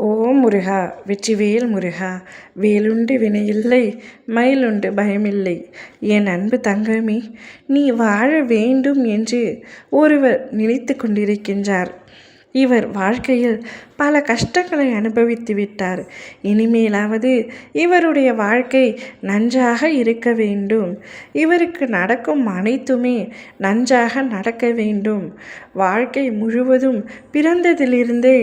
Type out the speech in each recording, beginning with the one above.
ஓம் முருகா வெற்றிவேல் முருகா, வேலுண்டு வினையில்லை, மயிலுண்டு பயமில்லை. என் அன்பு தங்கமே, நீ வாழ வேண்டும் என்று ஒருவர் நினைத்து கொண்டிருக்கின்றார். இவர் வாழ்க்கையில் பல கஷ்டங்களை அனுபவித்து விட்டார். இனிமேலாவது இவருடைய வாழ்க்கை நன்றாக இருக்க வேண்டும். இவருக்கு நடக்கும் அனைத்துமே நன்றாக நடக்க வேண்டும். வாழ்க்கை முழுவதும் பிறந்ததிலிருந்தே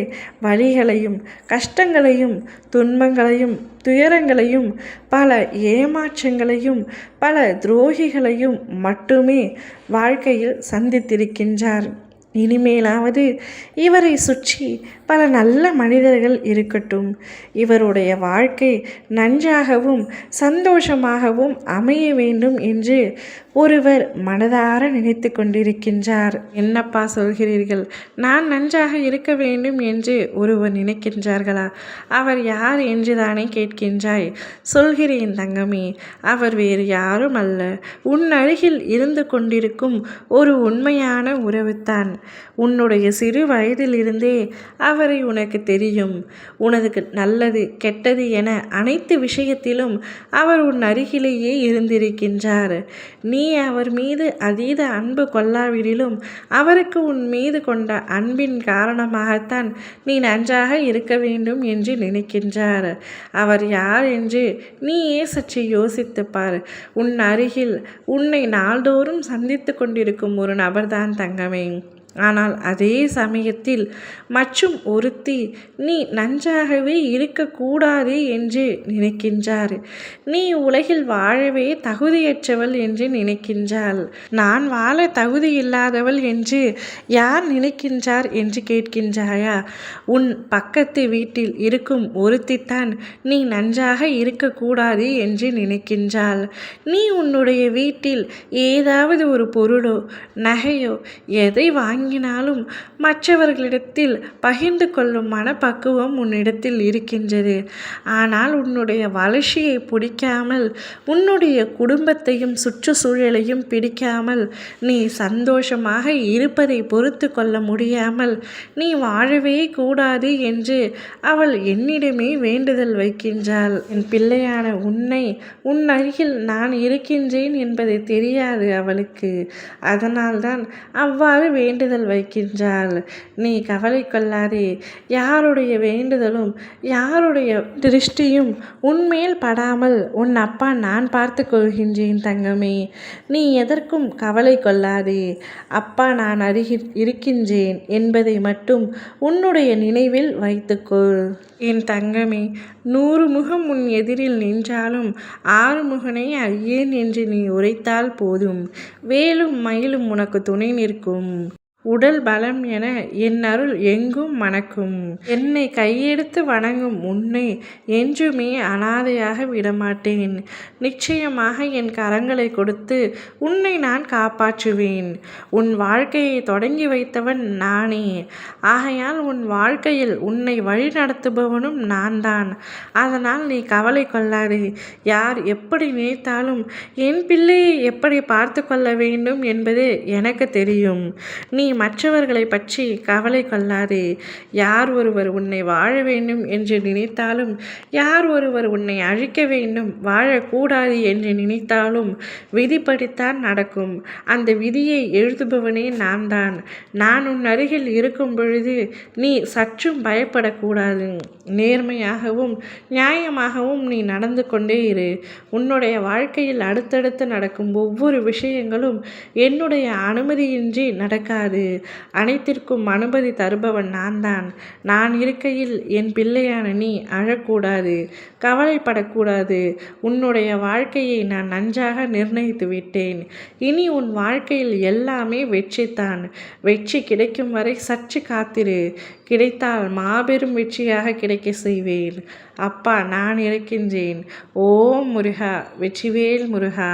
வலிகளையும் கஷ்டங்களையும் துன்பங்களையும் துயரங்களையும் பல ஏமாற்றங்களையும் பல துரோகிகளையும் மட்டுமே வாழ்க்கையில் சந்தித்திருக்கின்றார். இனிமேலாவது இவரை சுற்றி பல நல்ல மனிதர்கள் இருக்கட்டும். இவருடைய வாழ்க்கை நன்றாகவும் சந்தோஷமாகவும் அமைய வேண்டும் என்று ஒருவர் மனதார நினைத்து கொண்டிருக்கின்றார். என்னப்பா சொல்கிறீர்கள்? நான் நன்றாக இருக்க வேண்டும் என்று ஒருவர் நினைக்கின்றார்களா? அவர் யார் என்று தானே கேட்கின்றாய்? சொல்கிறேன் தங்கமே, அவர் வேறு யாரும் அல்ல, உன் அருகில் இருந்து கொண்டிருக்கும் ஒரு உண்மையான உறவுத்தான். உன்னுடைய சிறு வயதிலிருந்தே அவரை உனக்கு தெரியும். உனக்கு நல்லது கெட்டது என அனைத்து விஷயத்திலும் அவர் உன் அருகிலேயே இருந்திருக்கின்றார். நீ அவர் மீது அதீத அன்பு கொள்ளாவிடிலும் அவருக்கு உன் மீது கொண்ட அன்பின் காரணமாகத்தான் நீ நன்றாக இருக்க வேண்டும் என்று நினைக்கின்றார். அவர் யார் என்று நீயே சற்று யோசித்துப்பார். உன் அருகில் உன்னை நாள்தோறும் சந்தித்து கொண்டிருக்கும் ஒரு நபர்தான் தங்கமே. ஆனால் அதே சமயத்தில் மற்றும் ஒருத்தி நீ நன்றாகவே இருக்கக்கூடாது என்று நினைக்கின்றார். நீ உலகில் வாழவே தகுதியற்றவள் என்று நினைக்கின்றாள். நான் வாழ தகுதி இல்லாதவள் என்று யார் நினைக்கின்றார் என்று கேட்கின்றாயா? உன் பக்கத்து வீட்டில் இருக்கும் ஒருத்தித்தான் நீ நன்றாக இருக்கக்கூடாது என்று நினைக்கின்றாள். நீ உன்னுடைய வீட்டில் ஏதாவது ஒரு பொருளோ நகையோ எதை வாங்கினாலும் மற்றவர்களிடத்தில் பகிர்ந்து கொள்ளும் மனப்பக்குவம் உன்னிடத்தில் இருக்கின்றது. ஆனால் உன்னுடைய வளர்ச்சியை பிடிக்காமல், உன்னுடைய குடும்பத்தையும் சுற்றுச்சூழலையும் பிடிக்காமல், நீ சந்தோஷமாக இருப்பதை பொறுத்து கொள்ள முடியாமல் நீ வாழவே கூடாது என்று அவள் என்னிடமே வேண்டுதல் வைக்கின்றாள். என் பிள்ளையான உன்னை உன் அருகில் நான் இருக்கின்றேன் என்பதை தெரியாது அவளுக்கு. அதனால்தான் அவ்வாறு வேண்டுதல் வைக்கின்றாள். நீ கவலை கொள்ளாதே. யாருடைய வேண்டுதலும் யாருடைய திருஷ்டியும் உன்மேல் படாமல் உன் அப்பா நான் பார்த்து கொள்கின்றேன் தங்கமே. நீ எதற்கும் கவலை கொள்ளாதே. அப்பா நான் அருகில் இருக்கின்றேன் என்பதை மட்டும் உன்னுடைய நினைவில் வைத்துக்கொள். என் தங்கமே, 100 முகம் உன் எதிரில் நின்றாலும் 6 முகனை அறியேன் என்று நீ உரைத்தால் போதும். வேலும் மயிலும் உனக்கு துணை நிற்கும். உடல் பலம் என என் அருள் எங்கும் மணக்கும். என்னை கையெடுத்து வணங்கும் உன்னை என்றுமே அனாதையாக விடமாட்டேன். நிச்சயமாக என் கரங்களை கொடுத்து உன்னை நான் காப்பாற்றுவேன். உன் வாழ்க்கையை தொடங்கி வைத்தவன் நானே. ஆகையால் உன் வாழ்க்கையில் உன்னை வழி நடத்துபவனும் நான் தான். அதனால் நீ கவலை கொள்ளாதே. யார் எப்படி நினைத்தாலும் என் பிள்ளையை எப்படி பார்த்து கொள்ள வேண்டும் என்பது எனக்கு தெரியும். நீ மற்றவர்களை பற்றி கவலை கொள்ளாதே. யார் ஒருவர் உன்னை வாழ வேண்டும் என்று நினைத்தாலும், யார் ஒருவர் உன்னை அழிக்க வேண்டும் வாழக்கூடாது என்று நினைத்தாலும் விதிப்படித்தான் நடக்கும். அந்த விதியை எழுதுபவனே நான் தான். நான் உன் அருகில் இருக்கும் பொழுது நீ சற்றும் பயப்படக்கூடாது. நேர்மையாகவும் நியாயமாகவும் நீ நடந்து கொண்டே இரு. உன்னுடைய வாழ்க்கையில் அடுத்தடுத்து நடக்கும் ஒவ்வொரு விஷயங்களும் என்னுடைய அனுமதியின்றி நடக்காது. அனைத்திற்கும் அனுமதி தருபவன் நான் தான். நான் இருக்கையில் என் பிள்ளையான நீ அழக்கூடாது, கவலைப்படக்கூடாது. உன்னுடைய வாழ்க்கையை நான் நன்றாக நிர்ணயித்து விட்டேன். இனி உன் வாழ்க்கையில் எல்லாமே வெற்றித்தான். வெற்றி கிடைக்கும் வரை சற்று காத்திரு. கிடைத்தால் மாபெரும் வெற்றியாக கிடைக்க செய்வேன். அப்பா நான் இருக்கின்றேன். ஓம் முருகா, வெற்றிவேல் முருகா.